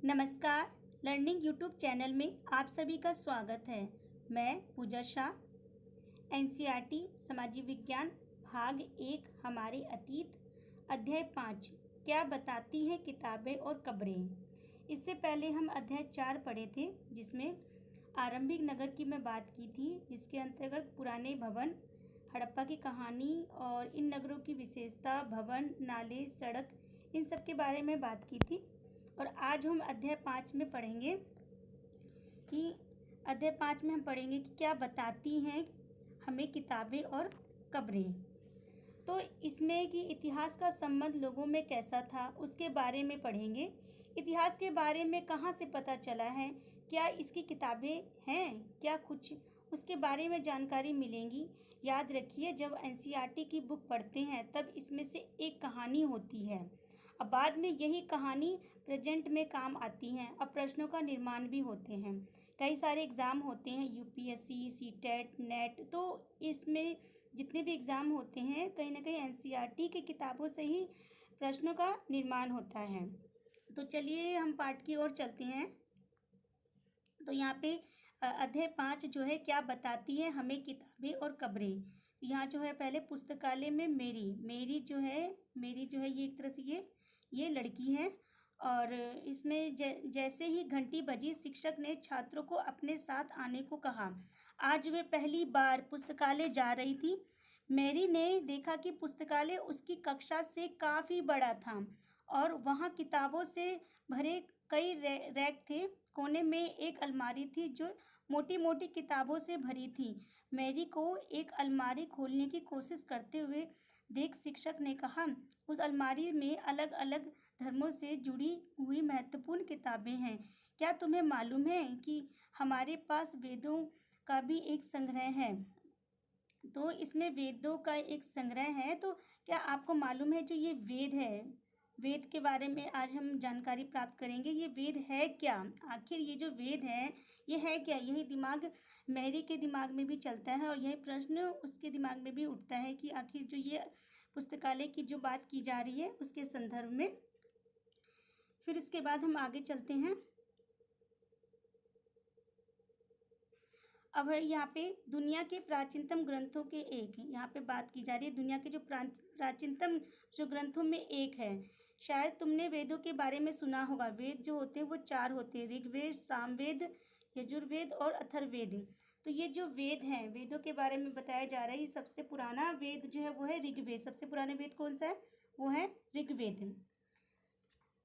नमस्कार। Learning YouTube channel में आप सभी का स्वागत है। मैं पूजा शाह। एनसीईआरटी सामाजिक विज्ञान भाग 1 हमारे अतीत अध्याय 5 क्या बताती हैं किताबें और कब्रें। इससे पहले हम अध्याय 4 पढ़े थे, जिसमें आरंभिक नगर की मैं बात की थी, जिसके अंतर्गत पुराने भवन, हड़प्पा की कहानी और इन नगरों की विशेषता, भवन, नाले, सड़क, इन सब के बारे में बात की थी। और आज हम अध्याय 5 में पढ़ेंगे कि क्या बताती हैं हमें किताबें और कब्रें। तो इसमें कि इतिहास का संबंध लोगों में कैसा था, उसके बारे में पढ़ेंगे। इतिहास के बारे में कहाँ से पता चला है, क्या इसकी किताबें हैं, क्या कुछ उसके बारे में जानकारी मिलेंगी। याद रखिए, जब एनसीईआरटी की बुक पढ़ते हैं तब इसमें से एक कहानी होती है, अब बाद में यही कहानी प्रेजेंट में काम आती हैं। अब प्रश्नों का निर्माण भी होते हैं, कई सारे एग्ज़ाम होते हैं, यूपीएससी, सीटेट, नेट। तो इसमें जितने भी एग्ज़ाम होते हैं, कहीं ना कहीं एनसीईआरटी की किताबों से ही प्रश्नों का निर्माण होता है। तो चलिए हम पाठ की ओर चलते हैं। तो यहाँ पे अध्याय 5 जो है, क्या बताती है हमें किताबें और कब्रें। यहाँ जो है, पहले पुस्तकालय में मेरी जो है ये एक तरह से ये लड़की है। और इसमें जैसे ही घंटी बजी, शिक्षक ने छात्रों को अपने साथ आने को कहा। आज वे पहली बार पुस्तकालय जा रही थी। मैरी ने देखा कि पुस्तकालय उसकी कक्षा से काफ़ी बड़ा था और वहाँ किताबों से भरे कई रैक थे। कोने में एक अलमारी थी जो मोटी मोटी किताबों से भरी थी। मैरी को एक अलमारी खोलने की कोशिश करते हुए देख शिक्षक ने कहा, उस अलमारी में अलग अलग धर्मों से जुड़ी हुई महत्वपूर्ण किताबें हैं। क्या तुम्हें मालूम है कि हमारे पास वेदों का भी एक संग्रह है। तो इसमें वेदों का एक संग्रह है। तो क्या आपको मालूम है, जो ये वेद है, वेद के बारे में आज हम जानकारी प्राप्त करेंगे। ये वेद है क्या, आखिर ये जो वेद है ये है क्या। यही दिमाग मैरी के दिमाग में भी चलता है और यही प्रश्न उसके दिमाग में भी उठता है कि आखिर जो ये पुस्तकालय की जो बात की जा रही है उसके संदर्भ में। फिर इसके बाद हम आगे चलते हैं। अब है यहाँ पे दुनिया के प्राचीनतम ग्रंथों के एक, यहाँ पे बात की जा रही है दुनिया के जो प्राचीनतम जो ग्रंथों में एक है। शायद तुमने वेदों के बारे में सुना होगा। वेद जो होते हैं वो 4 होते हैं, ऋग्वेद, सामवेद, यजुर्वेद और अथर्ववेद। तो ये जो वेद हैं, वेदों के बारे में बताया जा रहा है। सबसे पुराना वेद जो है वो है ऋग्वेद। सबसे पुराना वेद कौन सा है, वो है ऋग्वेद।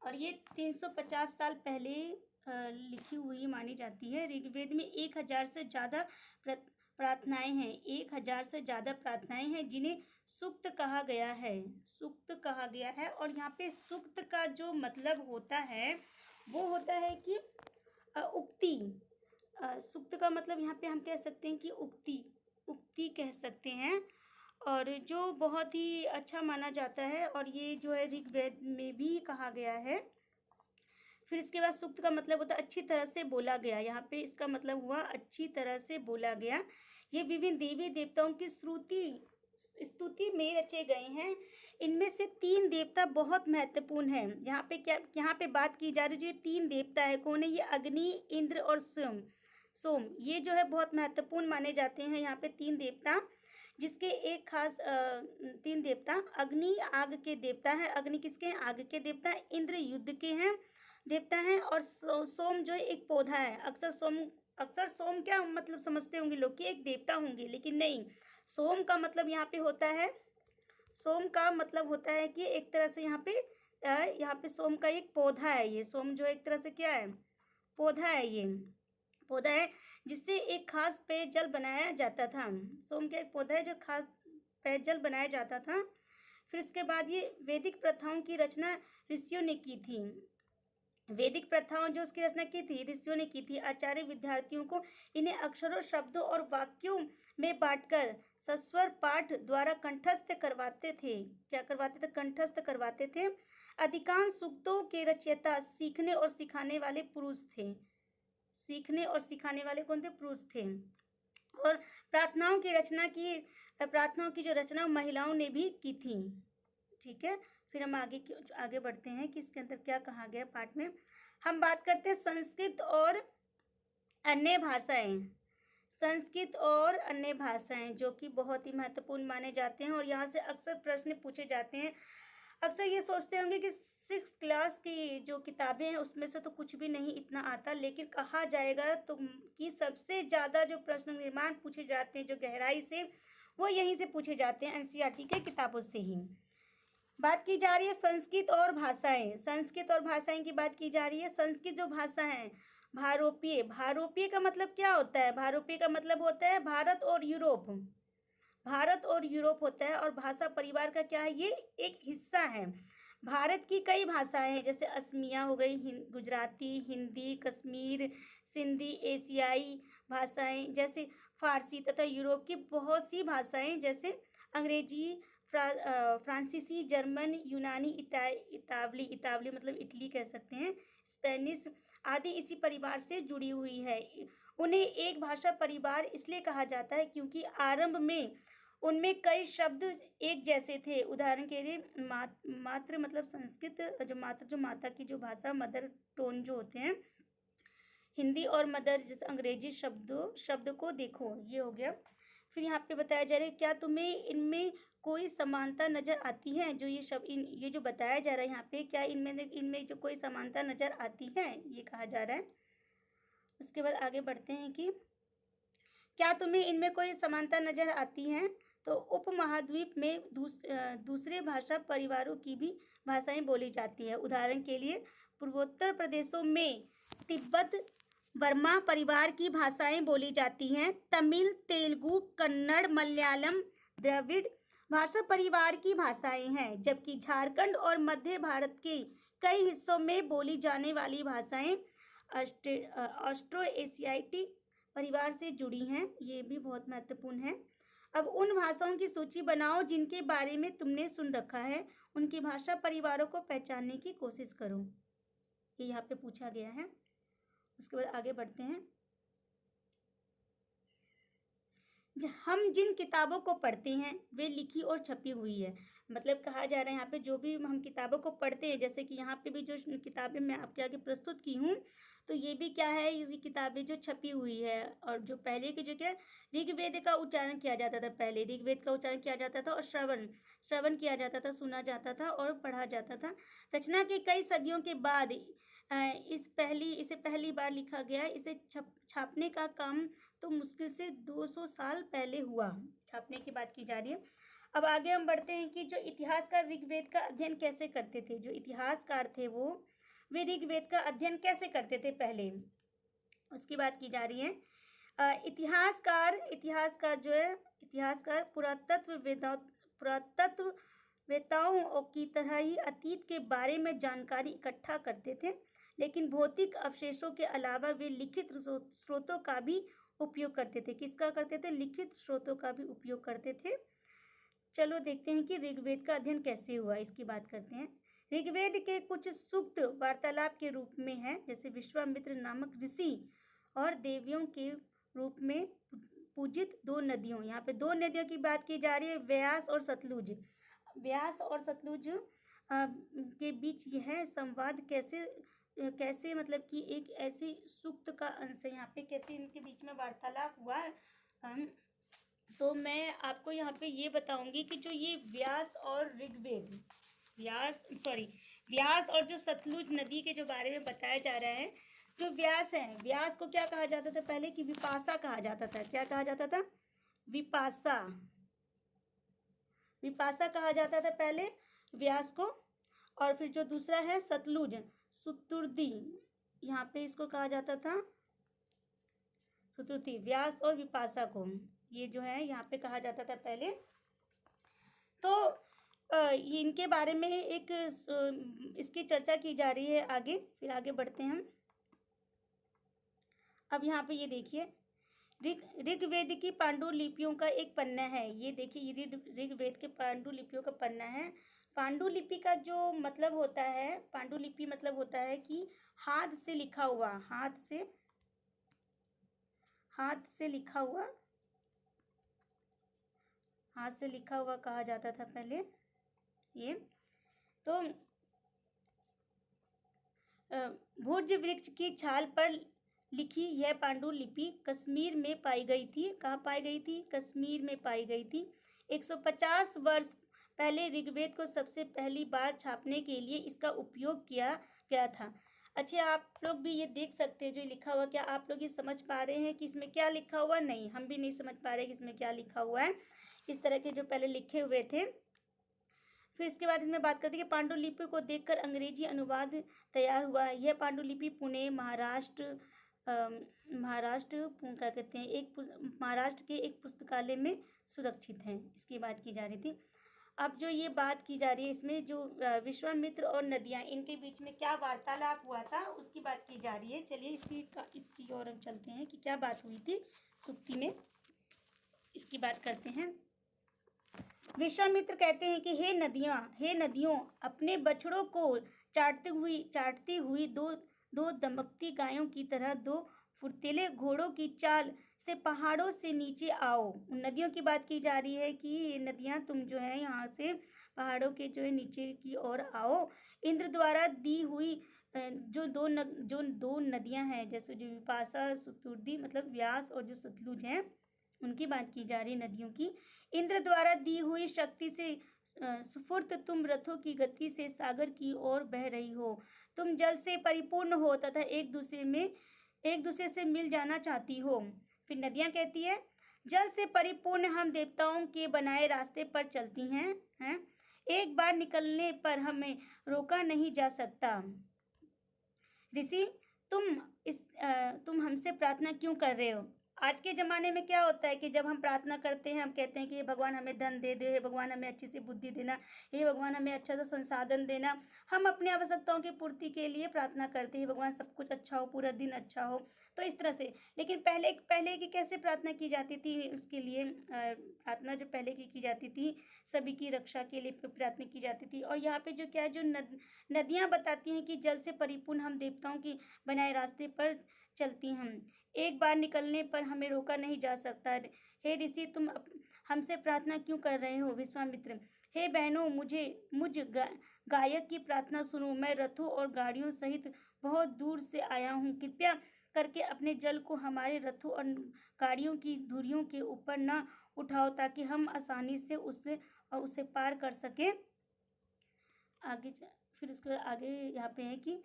और ये 350 साल पहले लिखी हुई मानी जाती है। ऋग्वेद में 1000 से ज़्यादा प्रार्थनाएं हैं। 1000 से ज़्यादा प्रार्थनाएं हैं जिन्हें सूक्त कहा गया है। सूक्त कहा गया है। और यहाँ पे सूक्त का जो मतलब होता है वो होता है कि उक्ति। सूक्त का मतलब यहाँ पे हम कह सकते हैं कि उक्ति कह सकते हैं, और जो बहुत ही अच्छा माना जाता है। और ये जो है ऋग्वेद में भी कहा गया है। फिर इसके बाद सूक्त का मतलब होता है अच्छी तरह से बोला गया। यहाँ पे इसका मतलब हुआ अच्छी तरह से बोला गया। ये विभिन्न देवी देवताओं की स्तुति में रचे गए हैं। इनमें से 3 देवता बहुत महत्वपूर्ण हैं। यहाँ पे बात की जा रही है, जो ये 3 देवता है, कौन है ये, अग्नि, इंद्र और सोम। ये जो है बहुत महत्वपूर्ण माने जाते हैं। यहाँ पे 3 देवता, जिसके एक खास 3 देवता, अग्नि आग के देवता है। अग्नि किसके हैं, आग के देवता है। इंद्र युद्ध के हैं देवता हैं। और सोम जो एक पौधा है। अक्सर सोम क्या मतलब समझते होंगे लोग कि एक देवता होंगे, लेकिन नहीं। सोम का मतलब यहाँ पे होता है, सोम का मतलब होता है कि एक तरह से यहाँ पे सोम का एक पौधा है। ये सोम जो एक तरह से क्या है, पौधा है। ये पौधा है जिससे एक खास पेयजल बनाया जाता था। सोम का एक पौधा है जो खास पेयजल बनाया जाता था। फिर इसके बाद ये वैदिक प्रथाओं की रचना ऋषियों ने की थी। वैदिक प्रथाओं जो उसकी रचना की थी ऋषियों ने की थी। आचार्य विद्यार्थियों को इन्हें अक्षरों, शब्दों और वाक्यों में बांटकर सस्वर पाठ द्वारा कंठस्थ करवाते थे। क्या करवाते थे, कंठस्थ करवाते थे। अधिकांश सूक्तों के रचयिता सीखने और सिखाने वाले पुरुष थे। सीखने और सिखाने वाले कौन थे, पुरुष थे। और प्रार्थनाओं की जो रचना महिलाओं ने भी की थी। ठीक है। फिर हम आगे बढ़ते हैं कि इसके अंदर क्या कहा गया पाठ में। हम बात करते हैं संस्कृत और अन्य भाषाएं। संस्कृत और अन्य भाषाएं जो कि बहुत ही महत्वपूर्ण माने जाते हैं और यहाँ से अक्सर प्रश्न पूछे जाते हैं। अक्सर ये सोचते होंगे कि 6th क्लास की जो किताबें हैं उसमें से तो कुछ भी नहीं इतना आता, लेकिन कहा जाएगा तो कि सबसे ज़्यादा जो प्रश्न निर्माण पूछे जाते हैं जो गहराई से, वो यहीं से पूछे जाते हैं, एनसीईआरटी के किताबों से ही। बात की जा रही है संस्कृत और भाषाएं। संस्कृत और भाषाएं की बात की जा रही है। संस्कृत जो भाषा है, भारोपीय। भारोपीय का मतलब क्या होता है? भारोपीय का मतलब होता है भारत और यूरोप। भारत और यूरोप होता है। और भाषा परिवार का क्या है? ये एक हिस्सा है। भारत की कई भाषाएं हैं, जैसे असमिया हो गई, गुजराती, हिंदी, कश्मीर, सिंधी, एशियाई भाषाएं जैसे फारसी, तथा यूरोप की बहुत सी भाषाएं जैसे अंग्रेजी, फ्रांसीसी, जर्मन, यूनानी, इतावली मतलब इटली कह सकते हैं, स्पेनिश आदि इसी परिवार से जुड़ी हुई है। उन्हें एक भाषा परिवार इसलिए कहा जाता है क्योंकि आरंभ में उनमें कई शब्द एक जैसे थे। उदाहरण के लिए मात्र मतलब संस्कृत जो माता की जो भाषा, मदर टोन जो होते हैं, हिंदी और मदर जैसे अंग्रेजी शब्द को देखो, ये हो गया। फिर यहाँ पे बताया जा रहा है क्या तुम्हें इनमें कोई समानता नजर आती है? जो ये शब्द ये जो बताया जा रहा है यहाँ पे, क्या इनमें जो कोई समानता नजर आती है, ये कहा जा रहा है। उसके बाद आगे बढ़ते हैं कि क्या तुम्हें इनमें कोई समानता नजर आती है? तो उपमहाद्वीप में दूसरे भाषा परिवारों की भी भाषाएं बोली जाती है। उदाहरण के लिए पूर्वोत्तर प्रदेशों में तिब्बत बर्मा परिवार की भाषाएं बोली जाती हैं। तमिल, तेलुगु, कन्नड़, मलयालम, द्रविड़ भाषा परिवार की भाषाएं हैं, जबकि झारखंड और मध्य भारत के कई हिस्सों में बोली जाने वाली भाषाएं ऑस्ट्रो एशियाई परिवार से जुड़ी हैं। ये भी बहुत महत्वपूर्ण है। अब उन भाषाओं की सूची बनाओ जिनके बारे में तुमने सुन रखा है, उनकी भाषा परिवारों को पहचानने की कोशिश करो। ये यहाँ पे पूछा गया है। उसके बाद आगे बढ़ते हैं। हम जिन किताबों को पढ़ते हैं वे लिखी और छपी हुई है। मतलब कहा जा रहा है यहाँ पे जो भी हम किताबों को पढ़ते हैं, जैसे कि यहाँ पे भी जो किताबें मैं आपके आगे प्रस्तुत की हूँ, तो ये भी क्या है, ये किताबें जो छपी हुई है। और जो पहले के जो क्या ऋग्वेद का उच्चारण किया जाता था, पहले ऋग्वेद का उच्चारण किया जाता था और श्रवण किया जाता था, सुना जाता था और पढ़ा जाता था। रचना के कई सदियों के बाद इसे पहली बार लिखा गया। इसे छापने का काम तो मुश्किल से 200 साल पहले हुआ। छापने की बात की जा रही है। अब आगे हम बढ़ते हैं कि जो इतिहासकार ऋग्वेद का अध्ययन कैसे करते थे। जो इतिहासकार थे वे ऋग्वेद का अध्ययन कैसे करते थे पहले, उसकी बात की जा रही है। इतिहासकार पुरातत्ववेताओं की तरह ही अतीत के बारे में जानकारी इकट्ठा करते थे, लेकिन भौतिक अवशेषों के अलावा वे लिखित स्रोतों का भी उपयोग करते थे। किसका करते थे? लिखित स्रोतों का भी उपयोग करते थे। चलो देखते हैं कि ऋग्वेद का अध्ययन कैसे हुआ, इसकी बात करते हैं। ऋग्वेद के कुछ सूक्त वार्तालाप के रूप में है, जैसे विश्वामित्र नामक ऋषि और देवियों के रूप में पूजित 2 नदियों। यहाँ पे 2 नदियों की बात की जा रही है, व्यास और सतलुज। व्यास और सतलुज के बीच यह संवाद कैसे मतलब कि एक ऐसे सूक्त का अंश है यहाँ पे, कैसे इनके बीच में वार्तालाप हुआ है। तो मैं आपको यहाँ पे ये बताऊंगी कि जो ये व्यास और जो सतलुज नदी के जो बारे में बताया जा रहा है। जो व्यास है, व्यास को क्या कहा जाता था पहले? कि विपाशा कहा जाता था। क्या कहा जाता था? विपाशा कहा जाता था पहले व्यास को। और फिर जो दूसरा है सतलुज, सुतुर्दी, यहाँ पे इसको कहा जाता था सुतुर्ती। व्यास और विपाशा को ये जो है यहाँ पे कहा जाता था पहले। तो ये इनके बारे में इसकी चर्चा की जा रही है आगे। फिर आगे बढ़ते हैं हम। अब यहाँ पे ये देखिए, ऋग्वेद की पांडुलिपियों का एक पन्ना है। ये देखिए, ऋग्वेद के पांडुलिपियों का पन्ना है। पांडुलिपि का जो मतलब होता है, पांडुलिपि मतलब होता है कि हाथ से लिखा हुआ, हाथ से लिखा हुआ कहा जाता था पहले ये। तो भुज वृक्ष की छाल पर लिखी यह पांडुलिपि कश्मीर में पाई गई थी। कहाँ पाई गई थी? कश्मीर में पाई गई थी। 150 वर्ष पहले ऋग्वेद को सबसे पहली बार छापने के लिए इसका उपयोग किया गया था। अच्छा, आप लोग भी ये देख सकते हैं जो लिखा हुआ, क्या आप लोग ये समझ पा रहे हैं कि इसमें क्या लिखा हुआ? नहीं, हम भी नहीं समझ पा रहे कि इसमें क्या लिखा हुआ है। इस तरह के जो पहले लिखे हुए थे। फिर इसके बाद इसमें बात करते हैं कि पांडुलिपि को देखकर अंग्रेजी अनुवाद तैयार हुआ है। यह पांडुलिपि पुणे महाराष्ट्र क्या कहते हैं, महाराष्ट्र के एक पुस्तकालय में सुरक्षित है। इसकी बात की जा रही थी। अब जो ये बात की जा रही है इसमें जो विश्वामित्र और नदियाँ, इनके बीच में क्या वार्तालाप हुआ था उसकी बात की जा रही है। चलिए इसकी ओर हम चलते हैं कि क्या बात हुई थी सुक्ति में, इसकी बात करते हैं। विश्वामित्र कहते हैं कि हे नदियों, अपने बछड़ों को चाटती हुई दो दमकती गायों की तरह दो फुर्तीले घोड़ों की चाल से पहाड़ों से नीचे आओ। उन नदियों की बात की जा रही है कि ये नदियाँ तुम जो है यहाँ से पहाड़ों के जो है नीचे की ओर आओ। इंद्र द्वारा दी हुई जो दो नदियाँ हैं, जैसे जो विपाशा सुतुर्दी मतलब व्यास और जो सतलुज हैं, उनकी बात की जा रही है नदियों की। इंद्र द्वारा दी हुई शक्ति से सुफुर्त तुम रथों की गति से सागर की ओर बह रही हो। तुम जल से परिपूर्ण हो तथा एक दूसरे से मिल जाना चाहती हो। फिर नदियाँ कहती है, जल से परिपूर्ण हम देवताओं के बनाए रास्ते पर चलती हैं। एक बार निकलने पर हमें रोका नहीं जा सकता। ऋषि, तुम हमसे प्रार्थना क्यों कर रहे हो? आज के ज़माने में क्या होता है कि जब हम प्रार्थना करते हैं, हम कहते हैं कि हे भगवान हमें धन दे दे, हे भगवान हमें अच्छी सी बुद्धि देना, हे भगवान हमें अच्छा सा संसाधन देना। हम अपनी आवश्यकताओं की पूर्ति के लिए प्रार्थना करते हैं, भगवान सब कुछ अच्छा हो, पूरा दिन अच्छा हो, तो इस तरह से। लेकिन पहले की कैसे प्रार्थना की जाती थी? उसके लिए प्रार्थना जो पहले की जाती थी, सभी की रक्षा के लिए प्रार्थना की जाती थी। और यहाँ पे जो क्या है, जो नदियाँ बताती हैं कि जल से परिपूर्ण हम देवताओं की बनाए रास्ते पर चलती हम, एक बार निकलने पर हमें रोका नहीं जा सकता। हे ऋषि, तुम हमसे प्रार्थना क्यों कर रहे हो? विश्वामित्र, हे बहनों, मुझ गायक की प्रार्थना सुनो। मैं रथों और गाड़ियों सहित बहुत दूर से आया हूँ। कृपया करके अपने जल को हमारे रथों और गाड़ियों की धुरियों के ऊपर न उठाओ ताकि हम आसानी से उसे पार कर सकें। फिर उसके आगे यहाँ पे है कि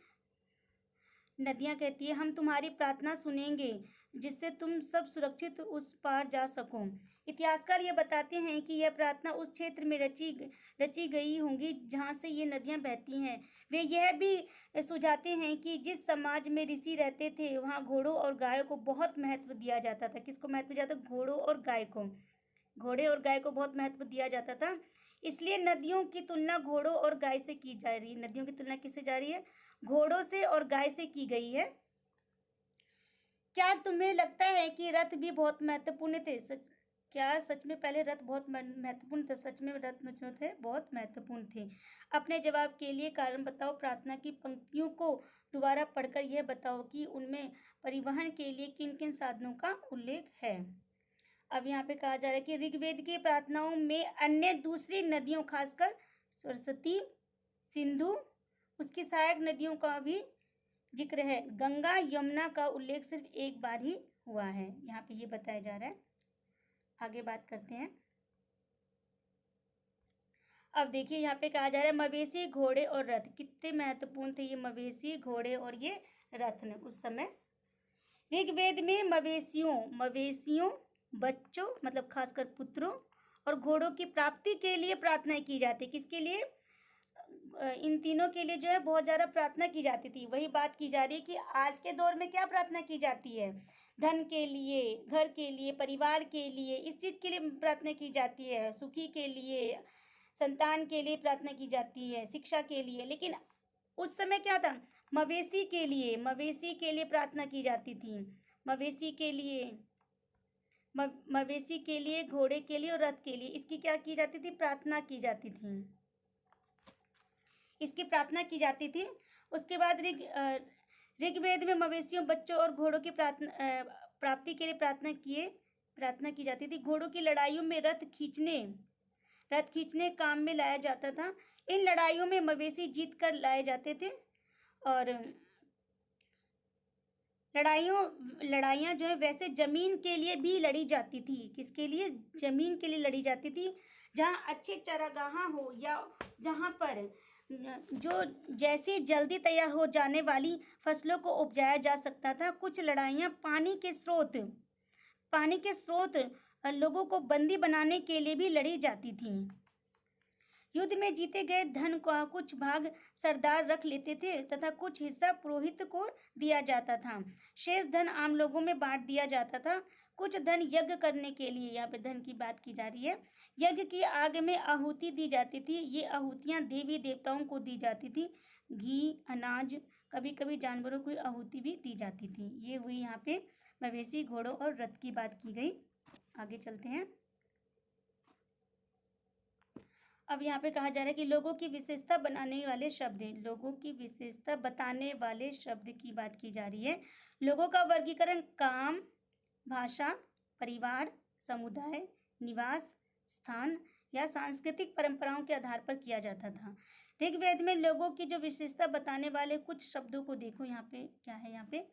नदियाँ कहती है, हम तुम्हारी प्रार्थना सुनेंगे जिससे तुम सब सुरक्षित उस पार जा सको। इतिहासकार ये बताते हैं कि यह प्रार्थना उस क्षेत्र में रची गई होंगी जहाँ से ये नदियाँ बहती हैं। वे यह भी सुझाते हैं कि जिस समाज में ऋषि रहते थे वहाँ घोड़ों और गायों को बहुत महत्व दिया जाता था। किसको महत्व दिया जाता? घोड़ों और गाय को। घोड़े और गाय को बहुत महत्व दिया जाता था, इसलिए नदियों की तुलना घोड़ों और गाय से की जा रही है। नदियों की तुलना किससे जा रही है? घोड़ों से और गाय से की गई है। क्या तुम्हें लगता है कि रथ भी बहुत महत्वपूर्ण थे? क्या सच में पहले रथ बहुत महत्वपूर्ण थे? सच में रथ जो थे बहुत महत्वपूर्ण थे। अपने जवाब के लिए कारण बताओ। प्रार्थना की पंक्तियों को दोबारा पढ़कर यह बताओ कि उनमें परिवहन के लिए किन किन साधनों का उल्लेख है। अब यहाँ पे कहा जा रहा है कि ऋग्वेद की प्रार्थनाओं में अन्य दूसरी नदियों, खासकर सरस्वती, सिंधु, उसकी सहायक नदियों का भी जिक्र है। गंगा यमुना का उल्लेख सिर्फ एक बार ही हुआ है, यहाँ पे ये बताया जा रहा है। आगे बात करते हैं। अब देखिए यहाँ पे कहा जा रहा है मवेशी, घोड़े और रथ कितने महत्वपूर्ण थे। ये मवेशी, घोड़े और ये रथ ने उस समय ऋग्वेद में मवेशियों, बच्चों मतलब खासकर पुत्रों और घोड़ों की प्राप्ति के लिए प्रार्थना की जाती। किसके लिए? इन तीनों के लिए जो है बहुत ज़्यादा प्रार्थना की जाती थी। वही बात की जा रही है कि आज के दौर में क्या प्रार्थना की जाती है? धन के लिए, घर के लिए, परिवार के लिए, इस चीज़ के लिए प्रार्थना की जाती है। सुखी के लिए, संतान के लिए प्रार्थना की जाती है, शिक्षा के लिए। लेकिन उस समय क्या था? मवेशी के लिए प्रार्थना की जाती थी। मवेशी के लिए, घोड़े के लिए और रथ के लिए इसकी क्या की जाती थी? प्रार्थना की जाती थी। इसकी प्रार्थना की जाती थी। उसके बाद ऋग्वेद में मवेशियों, बच्चों और घोड़ों की प्राप्ति के लिए प्रार्थना की जाती थी। घोड़ों की लड़ाइयों में रथ खींचने काम में लाया जाता था। इन लड़ाइयों में मवेशी जीत कर लाए जाते थे। और लड़ाइयाँ जो है वैसे जमीन के लिए भी लड़ी जाती थी। किसके लिए? जमीन के लिए लड़ी जाती थी, जहाँ अच्छे चारागाह हो या जहाँ पर जो जैसे जल्दी तैयार हो जाने वाली फसलों को उपजाया जा सकता था। कुछ लड़ाइयाँ पानी के स्रोत लोगों को बंदी बनाने के लिए भी लड़ी जाती थी। युद्ध में जीते गए धन का कुछ भाग सरदार रख लेते थे तथा कुछ हिस्सा पुरोहित को दिया जाता था। शेष धन आम लोगों में बांट दिया जाता था। कुछ धन यज्ञ करने के लिए, यहाँ पे धन की बात की जा रही है, यज्ञ की आग में आहुति दी जाती थी। ये आहुतियाँ देवी देवताओं को दी जाती थी। घी, अनाज, कभी कभी जानवरों को आहुति भी दी जाती थी। ये हुई यहाँ पे मवेशी, घोड़ों और रथ की बात की गई। आगे चलते हैं। अब यहाँ पे कहा जा रहा है कि लोगों की विशेषता बनाने वाले शब्द हैं। लोगों की विशेषता बताने वाले शब्द की बात की जा रही है। लोगों का वर्गीकरण काम, भाषा, परिवार, समुदाय, निवास स्थान या सांस्कृतिक परंपराओं के आधार पर किया जाता था। ऋग्वेद में लोगों की जो विशेषता बताने वाले कुछ शब्दों को देखो। यहाँ पे क्या है? यहाँ पे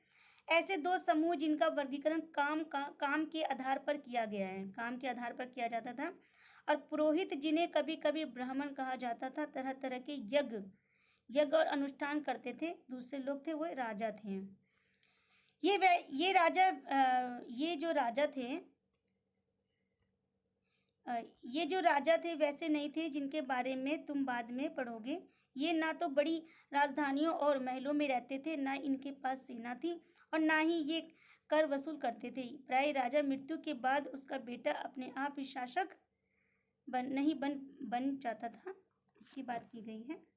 ऐसे दो समूह जिनका वर्गीकरण काम के आधार पर किया गया है, काम के आधार पर किया जाता था। और पुरोहित, जिन्हें कभी कभी ब्राह्मण कहा जाता था, तरह तरह के यज्ञ और अनुष्ठान करते थे। दूसरे लोग थे वो राजा थे। ये जो राजा थे वैसे नहीं थे जिनके बारे में तुम बाद में पढ़ोगे। ये ना तो बड़ी राजधानियों और महलों में रहते थे, ना इनके पास सेना थी और ना ही ये कर वसूल करते थे। प्राय राजा मृत्यु के बाद उसका बेटा अपने आप ही शासक बन जाता था। इसकी बात की गई है।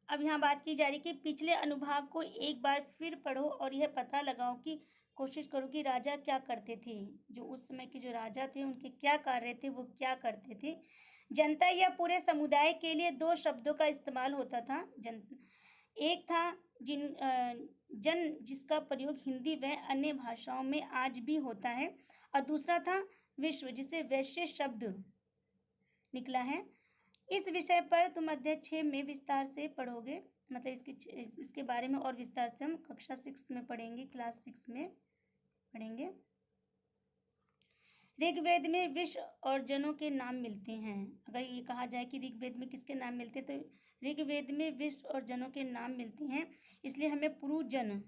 अब यहाँ बात की जा रही कि पिछले अनुभाग को एक बार फिर पढ़ो और यह पता लगाओ कि कोशिश करो कि राजा क्या करते थे। जो उस समय के जो राजा थे उनके क्या कार्य थे, वो क्या करते थे। जनता या पूरे समुदाय के लिए दो शब्दों का इस्तेमाल होता था। एक था जन, जिसका प्रयोग हिंदी व अन्य भाषाओं में आज भी होता है, और दूसरा था विश्व, जिसे वैश्य शब्द निकला है। इस विषय पर तुम अध्याय 6 में विस्तार से पढ़ोगे, मतलब इसके बारे में और विस्तार से हम कक्षा 6 में पढ़ेंगे, क्लास 6 में पढ़ेंगे। ऋग्वेद में विश्व और जनों के नाम मिलते हैं। अगर ये कहा जाए कि ऋग्वेद में किसके नाम मिलते हैं, तो ऋग्वेद में विश्व और जनों के नाम मिलते हैं। इसलिए हमें पुरुजन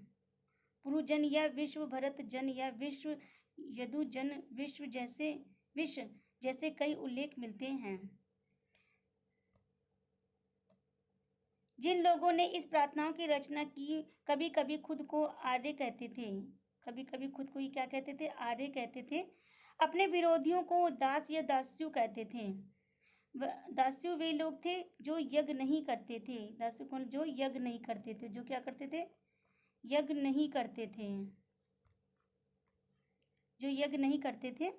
या विश्व भरत जन या विश्व यदुजन विश्व जैसे कई उल्लेख मिलते हैं। जिन लोगों ने इस प्रार्थनाओं की रचना की, कभी कभी खुद को आर्य कहते थे। कभी कभी खुद को ही क्या कहते थे? आर्य कहते थे। अपने विरोधियों को दास या दास्यु कहते थे। दास्यु वे लोग थे जो यज्ञ नहीं करते थे। दास्यु कौन? जो यज्ञ नहीं करते थे। जो क्या करते थे? यज्ञ नहीं करते थे। जो यज्ञ नहीं करते थे।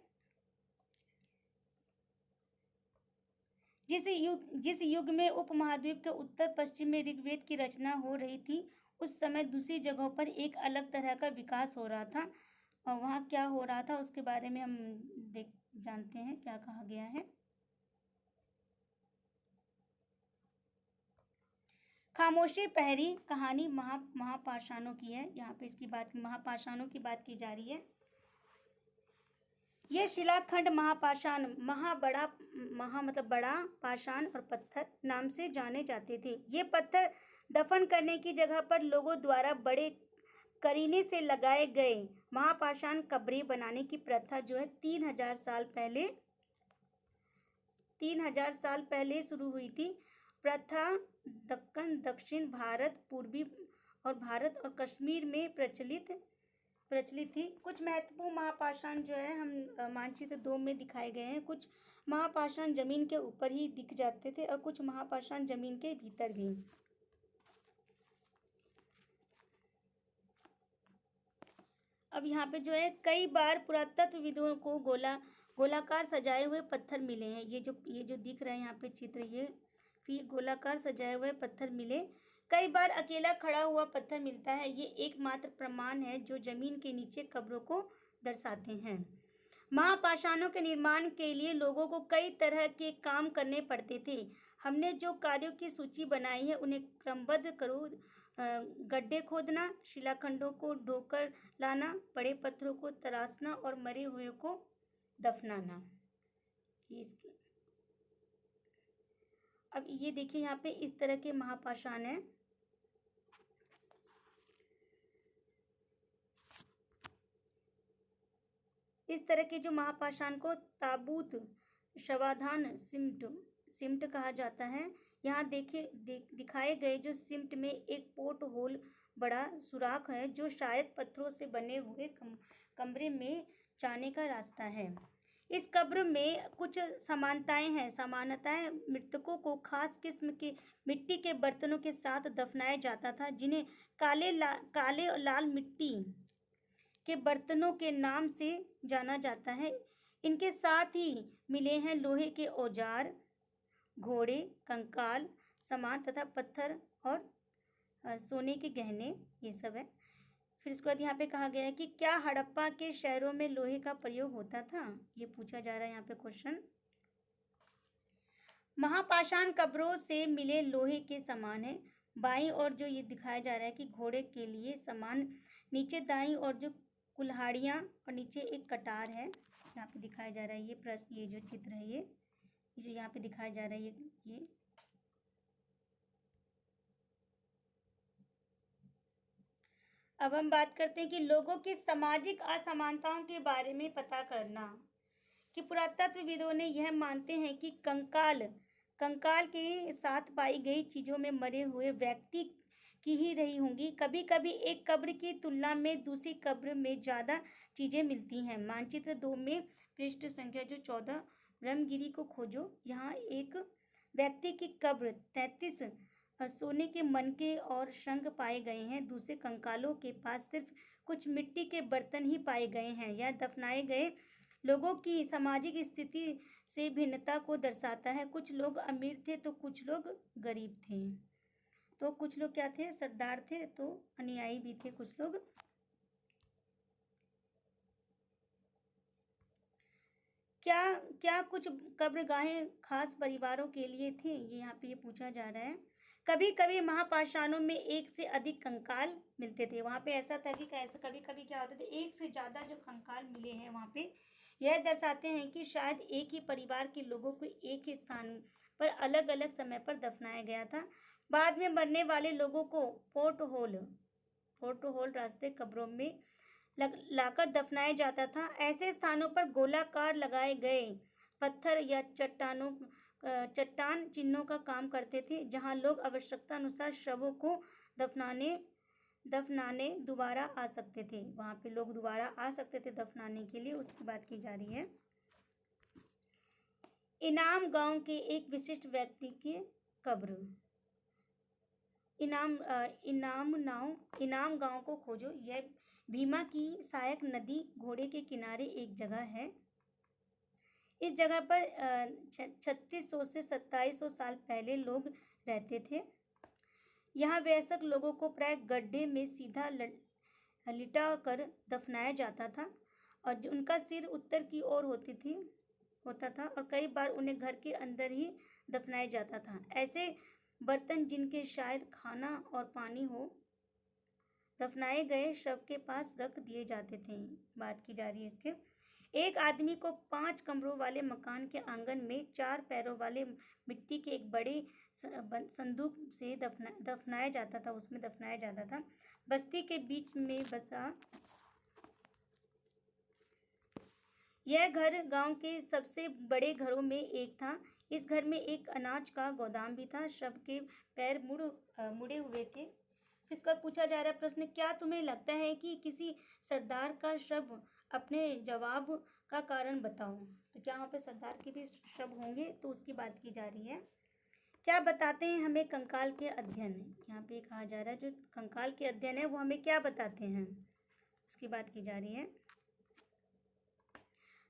जिस युग में उपमहाद्वीप के उत्तर पश्चिम में ऋग्वेद की रचना हो रही थी, उस समय दूसरी जगहों पर एक अलग तरह का विकास हो रहा था। और वहाँ क्या हो रहा था उसके बारे में हम जानते हैं क्या कहा गया है। खामोशी पहरी कहानी महापाषाणों की है। यहाँ पे इसकी बात महापाषाणों की बात की जा रही है। ये शिलाखंड महापाषाण, महा मतलब बड़ा, पाषाण और पत्थर नाम से जाने जाते थे। ये पत्थर दफन करने की जगह पर लोगों द्वारा बड़े करीने से लगाए गए महापाषाण कब्रें बनाने की प्रथा जो है 3000 साल पहले शुरू हुई थी। प्रथा दक्कन, दक्षिण भारत, पूर्वी भारत और कश्मीर में प्रचलित थी। कुछ महत्वपूर्ण महापाषाण जो है हम मानचित्र 2 में दिखाए गए हैं। कुछ महापाषाण जमीन के ऊपर ही दिख जाते थे और कुछ महापाषाण जमीन के भीतर भी। अब यहाँ पे जो है कई बार पुरातत्वविदों को गोलाकार सजाए हुए पत्थर मिले हैं। ये जो दिख रहे हैं यहाँ पे चित्र, ये फिर गोलाकार सजाए हुए पत्थर मिले। कई बार अकेला खड़ा हुआ पत्थर मिलता है। ये एकमात्र प्रमाण है जो जमीन के नीचे कब्रों को दर्शाते हैं। महापाषाणों के निर्माण के लिए लोगों को कई तरह के काम करने पड़ते थे। हमने जो कार्यों की सूची बनाई है उन्हें क्रमबद्ध करो। गड्ढे खोदना, शिलाखंडों को ढोकर लाना, बड़े पत्थरों को तराशना और मरे हुए को दफनाना। अब ये देखिए यहाँ पे इस तरह के महापाषाण हैं। इस तरह के जो महापाषाण को ताबूत, शवाधान, सिमट कहा जाता है। यहाँ दिखाए गए जो सिमट में एक पोर्ट होल बड़ा सुराख है जो शायद पत्थरों से बने हुए कमरे में जाने का रास्ता है। इस कब्र में कुछ समानताएं मृतकों को खास किस्म के मिट्टी के बर्तनों के साथ दफनाया जाता था जिन्हें काले और लाल मिट्टी के बर्तनों के नाम से जाना जाता है। इनके साथ ही मिले हैं लोहे के औजार, घोड़े, कंकाल, सामान तथा पत्थर और सोने के गहने, ये सब है। फिर इसके बाद यहाँ पे कहा गया है कि क्या हड़प्पा के शहरों में लोहे का प्रयोग होता था, ये पूछा जा रहा है यहाँ पे क्वेश्चन। महापाषाण कब्रों से मिले लोहे के सामान है। बाईं और जो ये दिखाया जा रहा है कि घोड़े के लिए सामान, नीचे दाईं और जो कुल्हाड़ियाँ और नीचे एक कटार है, यहाँ पे दिखाया जा रहा है। ये जो चित्र है ये जो यहाँ पे दिखाया जा रहा है ये अब हम बात करते हैं कि लोगों की सामाजिक असमानताओं के बारे में पता करना। कि पुरातत्वविदों ने यह मानते हैं कि कंकाल के साथ पाई गई चीज़ों में मरे हुए व्यक्ति की ही रही होंगी। कभी कभी एक कब्र की तुलना में दूसरी कब्र में ज़्यादा चीज़ें मिलती हैं। मानचित्र 2 में पृष्ठ संख्या जो 14, ब्रह्मगिरी को खोजो। यहाँ एक व्यक्ति की कब्र 33 सोने के मनके और शंख पाए गए हैं। दूसरे कंकालों के पास सिर्फ कुछ मिट्टी के बर्तन ही पाए गए हैं। यह दफनाए गए लोगों की सामाजिक स्थिति से भिन्नता को दर्शाता है। कुछ लोग अमीर थे तो कुछ लोग गरीब थे। तो कुछ लोग क्या थे, सरदार थे, तो अनुयायी भी थे कुछ लोग। क्या कुछ कब्रगाहें खास परिवारों के लिए थी, ये यहाँ पे ये पूछा जा रहा है। कभी कभी महापाषाणों में एक से अधिक कंकाल मिलते थे। वहाँ पे ऐसा था कि कैसे कभी कभी क्या होता था, एक से ज़्यादा जो कंकाल मिले हैं वहाँ पे, यह दर्शाते हैं कि शायद एक ही परिवार के लोगों को एक ही स्थान पर अलग अलग समय पर दफनाया गया था। बाद में मरने वाले लोगों को पोर्ट होल रास्ते कब्रों में लाकर दफनाया जाता था। ऐसे स्थानों पर गोलाकार लगाए गए पत्थर या चट्टान चिन्हों का काम करते थे जहां लोग आवश्यकता अनुसार शवों को दफनाने दोबारा आ सकते थे। वहां पे लोग दोबारा आ सकते थे दफनाने के लिए। उसकी बात की जा रही है। इनाम गांव के एक विशिष्ट व्यक्ति की कब्र। इनाम गांव को खोजो। यह भीमा की सहायक नदी घोड़े के किनारे एक जगह है। इस जगह पर 3600 से 2700 साल पहले लोग रहते थे। यहाँ वयस्क लोगों को प्राय गड्ढे में सीधा लिटा कर दफनाया जाता था और उनका सिर उत्तर की ओर होता था और कई बार उन्हें घर के अंदर ही दफनाया जाता था। ऐसे बर्तन जिनके शायद खाना और पानी हो, दफनाए गए शव के पास रख दिए जाते थे। बात की जा रही है इसके। एक आदमी को 5 कमरों वाले मकान के आंगन में 4 पैरों वाले मिट्टी के एक बड़े संदूक से दफनाया जाता था, उसमें दफनाया जाता था। बस्ती के बीच में बसा यह घर गांव के सबसे बड़े घरों में एक था। इस घर में एक अनाज का गोदाम भी था। शव के पैर मुड़े हुए थे। फिर इसका पूछा जा रहा है प्रश्न, क्या तुम्हें लगता है कि किसी सरदार का शव अपने जवाब का कारण बताओ। तो क्या वहाँ पे सरदार के भी शव होंगे, तो उसकी बात की जा रही है। क्या बताते हैं हमें कंकाल के अध्ययन। यहाँ पे कहा जा रहा है जो कंकाल के अध्ययन है वो हमें क्या बताते हैं, उसकी बात की जा रही है।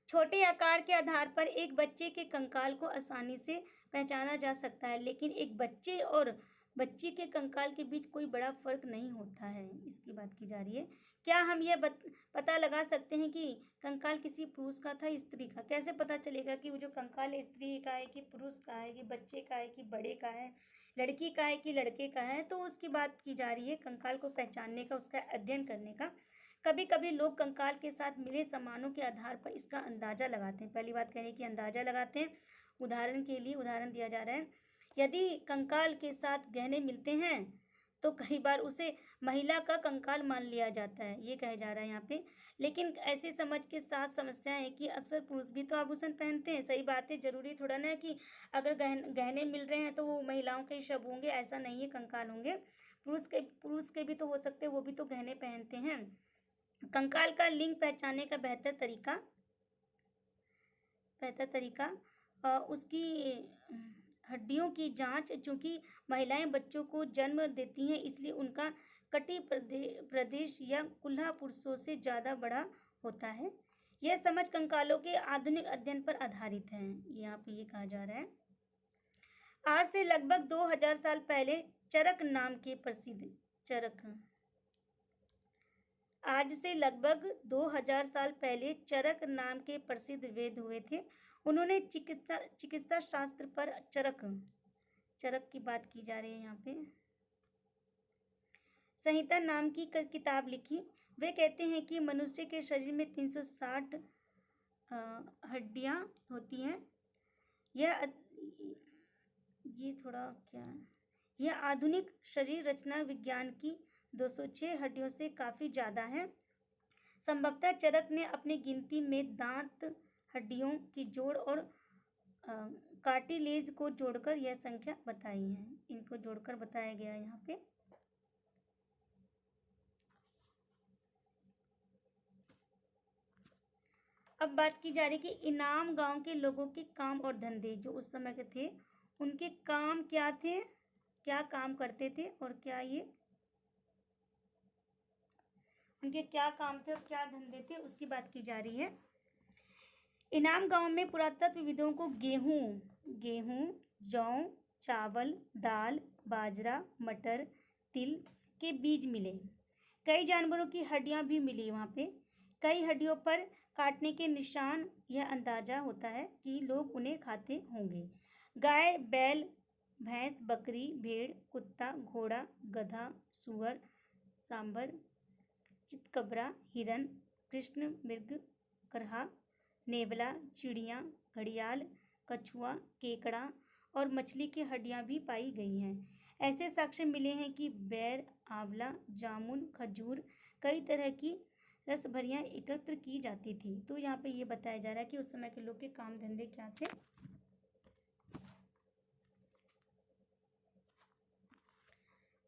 छोटे आकार के आधार पर एक बच्चे के कंकाल को आसानी से पहचाना जा सकता है, लेकिन एक बच्चे और बच्ची के कंकाल के बीच कोई बड़ा फर्क नहीं होता है, इसकी बात की जा रही है। क्या हम यह पता लगा सकते हैं कि कंकाल किसी पुरुष का था स्त्री का? कैसे पता चलेगा कि वो जो कंकाल है स्त्री का है कि पुरुष का है कि बच्चे का है कि बड़े का है, लड़की का है कि लड़के का है? तो उसकी बात की जा रही है कंकाल को पहचानने का, उसका अध्ययन करने का। कभी कभी लोग कंकाल के साथ मिले सामानों के आधार पर इसका अंदाजा लगाते हैं। पहली बात कहने की अंदाजा लगाते हैं। उदाहरण के लिए उदाहरण दिया जा रहा है, यदि कंकाल के साथ गहने मिलते हैं तो कई बार उसे महिला का कंकाल मान लिया जाता है, ये कहा जा रहा है यहाँ पे। लेकिन ऐसी समझ के साथ समस्या है कि अक्सर पुरुष भी तो आभूषण पहनते हैं। सही बात है, जरूरी थोड़ा ना है कि अगर गहने मिल रहे हैं तो वो महिलाओं के ही शब होंगे, ऐसा नहीं है, कंकाल होंगे। पुरुष के भी तो हो सकते हैं, वो भी तो गहने पहनते हैं। कंकाल का लिंग पहचानने का बेहतर तरीका उसकी हड्डियों की जांच। चूंकि महिलाएं बच्चों को जन्म देती हैं इसलिए उनका कटी प्रदेश या कुल्हा पुरुषों से ज़्यादा बड़ा होता है। यह समझ कंकालों के आधुनिक अध्ययन पर आधारित है, यहाँ पे ये कहा जा रहा है। आज से लगभग 2000 साल पहले चरक नाम के प्रसिद्ध आज से लगभग 2000 साल पहले चरक नाम के प्रसिद्ध वेद हुए थे। उन्होंने चिकित्सा शास्त्र पर चरक की बात की जा रही है यहाँ पे, संहिता नाम की किताब लिखी। वे कहते हैं कि मनुष्य के शरीर में 360 हड्डियाँ होती हैं। यह आधुनिक शरीर रचना विज्ञान की 206 हड्डियों से काफ़ी ज़्यादा है। संभवतः चरक ने अपनी गिनती में दांत हड्डियों की जोड़ और कार्टिलेज को जोड़कर यह संख्या बताई है। इनको जोड़कर बताया गया है यहाँ पे। अब बात की जा रही है कि इनाम गांव के लोगों के काम और धंधे, जो उस समय के थे, उनके काम क्या थे, क्या काम करते थे और उनके क्या काम थे और क्या धंधे थे, उसकी बात की जा रही है। इनाम गांव में पुरातत्वविदों को गेहूं, जौ, चावल, दाल, बाजरा, मटर, तिल के बीज मिले। कई जानवरों की हड्डियां भी मिली वहाँ पे। कई हड्डियों पर काटने के निशान, यह अंदाजा होता है कि लोग उन्हें खाते होंगे। गाय, बैल, भैंस, बकरी, भेड़, कुत्ता, घोड़ा, गधा, सूअर, सांभर, चितकबरा, हिरन, कृष्ण मृग, करहा, नेवला, चिड़िया, घड़ियाल, कछुआ, केकड़ा और मछली की हड्डियां भी पाई गई हैं। ऐसे साक्ष्य मिले हैं कि बेर, आंवला, जामुन, खजूर, कई तरह की रसभरियां एकत्र की जाती थी। तो यहाँ पे ये बताया जा रहा है कि उस समय के लोग के काम धंधे क्या थे।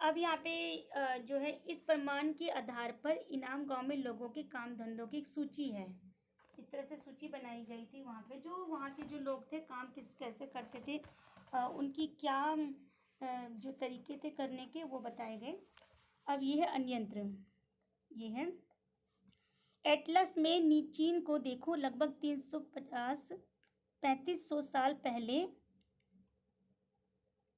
अब यहाँ पे जो है इस प्रमाण के आधार पर इनाम गांव में लोगों के काम धंधों की एक सूची है। इस तरह से सूची बनाई गई थी वहाँ पे, जो वहाँ के जो लोग थे काम कैसे करते थे, उनकी क्या जो तरीके थे करने के, वो बताए गए। अब ये है अन्यंत्र, ये है एटलस में चीन को देखो। लगभग 350-3500 साल पहले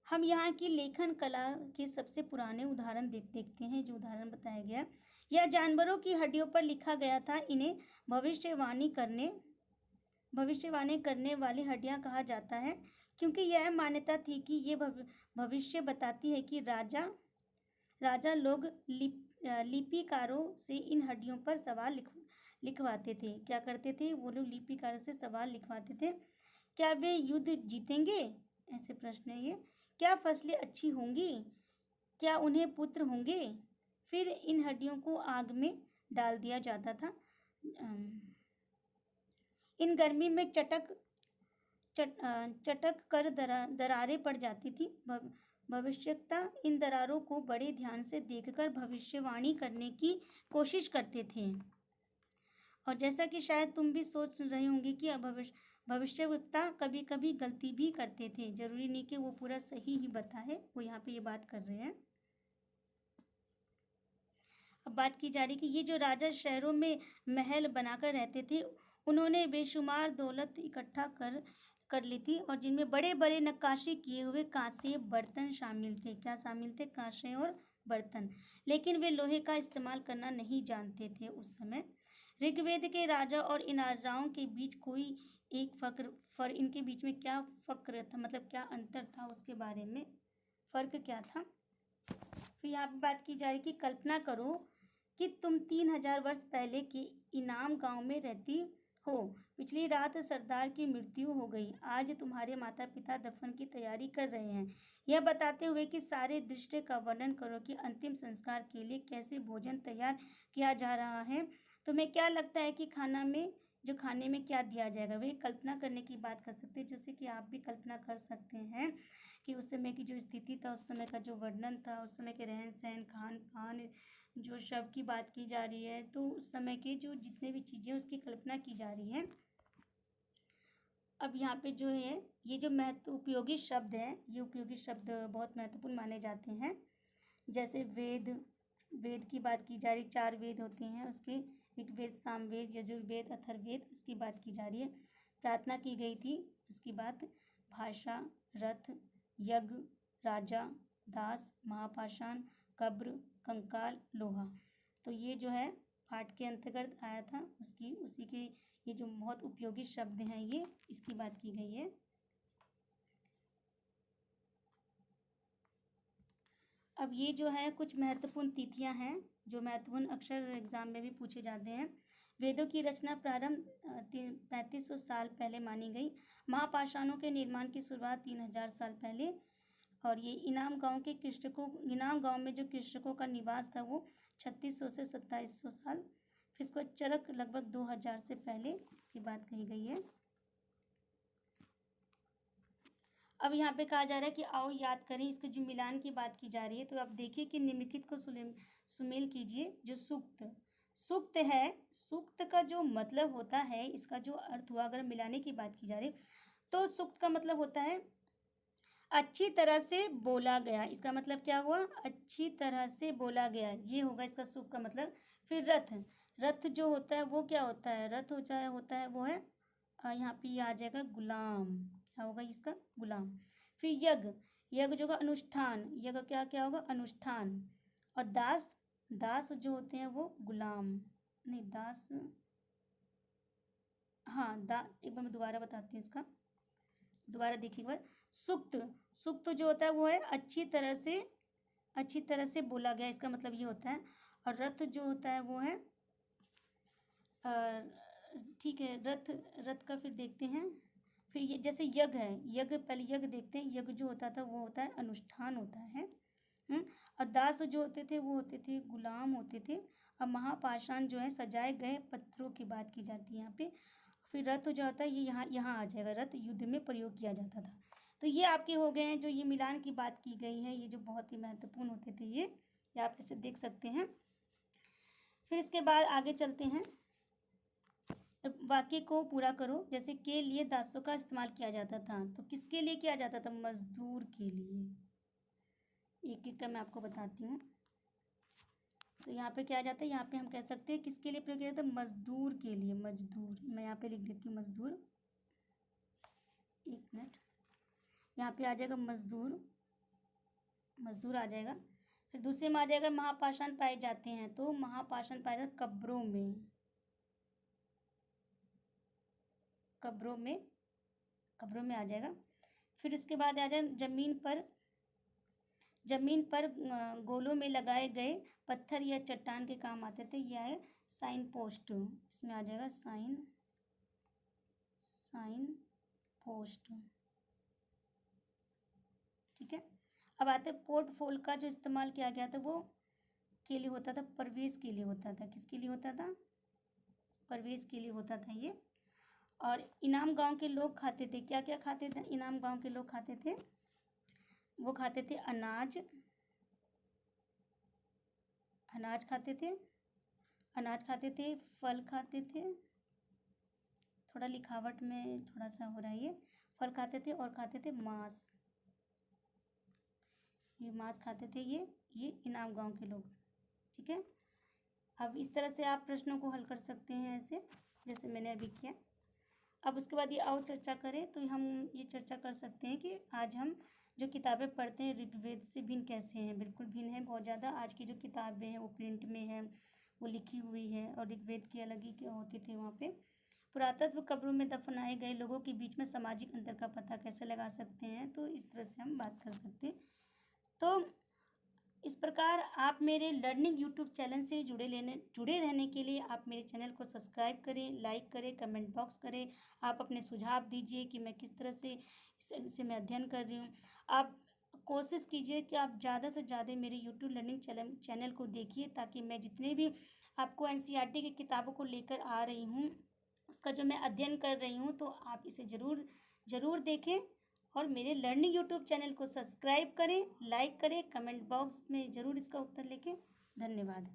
हम यहाँ की लेखन कला के सबसे पुराने उदाहरण देखते हैं। जो उदाहरण बताया गया, यह जानवरों की हड्डियों पर लिखा गया था। इन्हें भविष्यवाणी करने वाली हड्डियां कहा जाता है, क्योंकि यह मान्यता थी कि ये भविष्य बताती है कि राजा लोग लिपिकारों से इन हड्डियों पर सवाल लिखवाते थे। क्या करते थे वो लोग? लिपिकारों से सवाल लिखवाते थे। क्या वे युद्ध जीतेंगे? ऐसे प्रश्न है ये। क्या फसलें अच्छी होंगी? क्या उन्हें पुत्र होंगे? फिर इन हड्डियों को आग में डाल दिया जाता था। इन गर्मी में चटक कर दरारें पड़ जाती थी। भविष्यवक्ता इन दरारों को बड़े ध्यान से देखकर भविष्यवाणी करने की कोशिश करते थे। और जैसा कि शायद तुम भी सोच रहे होंगे कि भविष्यवक्ता कभी कभी गलती भी करते थे। जरूरी नहीं कि वो पूरा सही ही बताए, वो यहाँ पे ये बात कर रहे हैं। अब बात की जा रही कि ये जो राजा शहरों में महल बनाकर रहते थे, उन्होंने बेशुमार दौलत इकट्ठा कर कर ली थी, और जिनमें बड़े बड़े नक्काशी किए हुए कांसे बर्तन शामिल थे। क्या शामिल थे? कांसे और बर्तन। लेकिन वे लोहे का इस्तेमाल करना नहीं जानते थे उस समय। ऋग्वेद के राजा और इन राजाओं के बीच कोई एक इनके बीच में क्या फक्र था, मतलब क्या अंतर था, उसके बारे में फ़र्क क्या था। फिर यहाँ पे बात की जा रही कि कल्पना करो कि तुम 3000 वर्ष पहले के इनाम गांव में रहती हो। पिछली रात सरदार की मृत्यु हो गई। आज तुम्हारे माता पिता दफन की तैयारी कर रहे हैं। यह बताते हुए कि सारे दृश्य का वर्णन करो कि अंतिम संस्कार के लिए कैसे भोजन तैयार किया जा रहा है। तुम्हें क्या लगता है कि खाने में क्या दिया जाएगा? वही कल्पना करने की बात कर सकते हैं, जैसे कि आप भी कल्पना कर सकते हैं कि उस समय की जो स्थिति था, उस समय का जो वर्णन था, उस समय के रहन सहन, खान पान, जो शव की बात की जा रही है, तो उस समय के जो जितने भी चीज़ें उसकी कल्पना की जा रही है। अब यहाँ पे जो है ये जो उपयोगी शब्द हैं, ये उपयोगी शब्द बहुत महत्वपूर्ण माने जाते हैं। जैसे वेद की बात की जा रही, 4 वेद होते हैं उसके, ऋग्वेद, सामवेद, यजुर्वेद, अथर्ववेद, उसकी बात की जा रही है। प्रार्थना की गई थी, उसकी बात, भाषा, रथ, यज्ञ, राजा, दास, महापाषाण, कब्र, कंकाल, लोहा। तो ये जो है पाठ के अंतर्गत आया था, उसी के ये जो बहुत उपयोगी शब्द हैं, ये इसकी बात की गई है। अब ये जो है कुछ महत्वपूर्ण तिथियां हैं जो महत्वपूर्ण अक्षर एग्जाम में भी पूछे जाते हैं। वेदों की रचना प्रारंभ 3500 साल पहले मानी गई। महापाषाणों के निर्माण की शुरुआत 3000 साल पहले। और ये इनाम गांव में जो कृषकों का निवास था वो 3600 से 2700 साल। फिर इसको चरक लगभग 2000 से पहले इसकी बात कही गई है। अब यहाँ पे कहा जा रहा है कि आओ याद करें, इसके जो मिलान की बात की जा रही है, तो आप देखिए कि निम्नलिखित को सुमेल कीजिए। जो सूक्त है, सूक्त का जो मतलब होता है, इसका जो अर्थ हुआ, अगर मिलाने की बात की जा रही तो सूक्त का मतलब होता है अच्छी तरह से बोला गया। इसका मतलब क्या हुआ? अच्छी तरह से बोला गया, ये होगा इसका सूक्त का मतलब। फिर रथ जो होता है वो क्या होता है? रथ होता है वो है यहाँ पे ये आ जाएगा गुलाम। क्या होगा इसका? गुलाम। फिर यज्ञ जो होगा अनुष्ठान, यज्ञ क्या होगा? अनुष्ठान। और दास जो होते हैं वो गुलाम, नहीं दास, हाँ दास, एक बार मैं दोबारा बताती हूँ इसका, दोबारा देखिए एक बार। सूक्त जो होता है वो है अच्छी तरह से बोला गया, इसका मतलब ये होता है। और रथ जो होता है वो है ठीक है, रथ का फिर देखते हैं। फिर ये जैसे यज्ञ है, पहले यज्ञ देखते हैं। यज्ञ जो होता था वो होता है अनुष्ठान होता है। और दास जो होते थे वो होते थे गुलाम होते थे। अब महापाषाण जो है सजाए गए पत्थरों की बात की जाती है यहाँ पे। फिर रथ जो होता है ये यहाँ आ जाएगा, रथ युद्ध में प्रयोग किया जाता था। तो ये आपके हो गए हैं जो ये मिलान की बात की गई है, ये जो बहुत ही महत्वपूर्ण होते थे ये आप इसे देख सकते हैं। फिर इसके बाद आगे चलते हैं। वाक्य को पूरा करो। जैसे के लिए दासों का इस्तेमाल किया जाता था, तो किसके लिए किया जाता था? मजदूर के लिए। एक एक का मैं आपको बताती हूँ। तो यहाँ पे क्या आ जाता है? यहाँ पे हम कह सकते हैं किसके लिए प्रयोग किया जाता है? मजदूर के लिए। मजदूर, मैं यहाँ पे लिख देती हूँ मजदूर, एक मिनट। यहाँ पे आ जाएगा मजदूर आ जाएगा। फिर दूसरे में आ जाएगा महापाषाण पाए जाते हैं, तो महापाषाण पाए जाते कब्रों में आ जाएगा। फिर इसके बाद आ जाए जमीन पर गोलों में लगाए गए पत्थर या चट्टान के काम आते थे। यह है साइन पोस्ट, इसमें आ जाएगा साइन पोस्ट। ठीक है। अब आते पोर्टफोल का जो इस्तेमाल किया गया था वो के लिए होता था, प्रवेश के लिए होता था। किसके लिए होता था? प्रवेश के लिए होता था ये। और इनाम गांव के लोग खाते थे, क्या क्या खाते थे? इनाम गांव के लोग खाते थे, वो खाते थे अनाज खाते थे, फल खाते थे, थोड़ा लिखावट में थोड़ा सा हो रहा है ये। फल खाते थे और खाते थे मांस, ये मांस खाते थे ये इनाम गांव के लोग। ठीक है। अब इस तरह से आप प्रश्नों को हल कर सकते हैं ऐसे, जैसे मैंने अभी किया। अब उसके बाद ये और चर्चा करें तो हम ये चर्चा कर सकते हैं कि आज हम जो किताबें पढ़ते हैं ऋग्वेद से भिन्न कैसे हैं। बिल्कुल भिन्न है बहुत ज़्यादा। आज की जो किताबें हैं वो प्रिंट में है, वो लिखी हुई है, और ऋग्वेद की अलग ही क्या होती थी वहाँ पे। पुरातत्व कब्रों में दफनाए गए लोगों के बीच में सामाजिक अंतर का पता कैसे लगा सकते हैं, तो इस तरह से हम बात कर सकते हैं। तो इस प्रकार आप मेरे लर्निंग यूट्यूब चैनल से जुड़े रहने के लिए आप मेरे चैनल को सब्सक्राइब करें, लाइक करें, कमेंट बॉक्स करें। आप अपने सुझाव दीजिए कि मैं किस तरह से इसे मैं अध्ययन कर रही हूँ। आप कोशिश कीजिए कि आप ज़्यादा से ज़्यादा मेरे यूट्यूब लर्निंग चैनल को देखिए, ताकि मैं जितने भी आपको एनसीईआरटी की किताबों को लेकर आ रही हूँ, उसका जो मैं अध्ययन कर रही हूँ, तो आप इसे ज़रूर देखें और मेरे लर्निंग यूट्यूब चैनल को सब्सक्राइब करें, लाइक करें, कमेंट बॉक्स में ज़रूर इसका उत्तर लिखें। धन्यवाद।